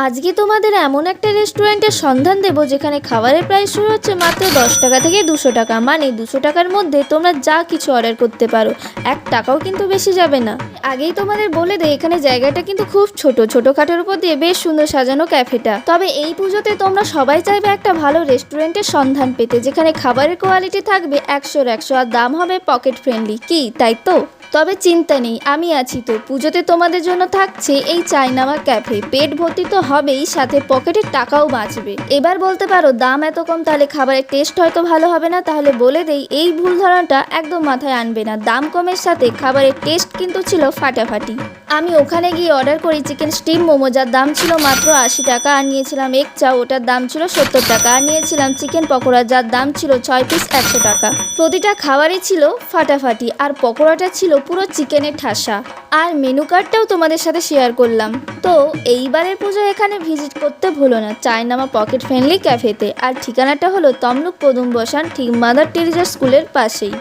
আজকে তোমাদের এমন একটা রেস্টুরেন্টের সন্ধান দেবো যেখানে খাবারের প্রাইস শুরু হচ্ছে মাত্র 10 টাকা থেকে 200 টাকা, মানে 200 টাকার মধ্যে তোমরা যা কিছু অর্ডার করতে পারো, 1 টাকাও কিন্তু বেশি যাবে না। আগেই তোমাদের বলে দেয় এখানে জায়গাটা কিন্তু খুব ছোট, ছোটখাটোর উপর দিয়ে বেশ সুন্দর সাজানো ক্যাফেটা। তবে এই পুজোতে তোমরা সবাই চাইবে একটা ভালো রেস্টুরেন্টের সন্ধান পেতে, যেখানে খাবারের কোয়ালিটি থাকবে 100-র 100 আর দাম হবে পকেট ফ্রেন্ডলি। কি তাই তো? তবে চিন্তা নেই, আমি আছি তো। পুজোতে তোমাদের জন্য থাকছে এই চাইনামা ক্যাফে। পেট ভর্তি তো হবেই, সাথে পকেটের টাকাও বাঁচবে। এবার বলতে পারো দাম এত কম, তাহলে খাবারের টেস্ট হয়তো ভালো হবে না। তাহলে বলে দেই, এই ভুল ধারণাটা একদম মাথায় আনবে না। দাম কমের সাথে খাবারের টেস্ট কিন্তু ছিল ফাটাফাটি। আমি ওখানে গিয়ে অর্ডার করি চিকেন স্টিম মোমো, যার দাম ছিল মাত্র 80 টাকা, আর নিয়েছিলাম এগ চা, ওটার দাম ছিল 70 টাকা, আর নিয়েছিলাম চিকেন পকোড়া, যার দাম ছিল 6 পিস 100 টাকা। প্রতিটা খাবারই ছিল ফাটাফাটি, আর পকোড়াটা ছিল পুরো চিকেনের ঠাসা। আর মেনু কার্ডটাও তোমাদের সাথে শেয়ার করলাম। তো এইবারের পুজো এখানে ভিজিট করতে ভুলো না, চাইনামা পকেট ফ্রেন্ডলি ক্যাফেতে। আর ঠিকানাটা হলো তমলুক পদুম বসান, ঠিক মাদার টেরিজা স্কুলের পাশেই।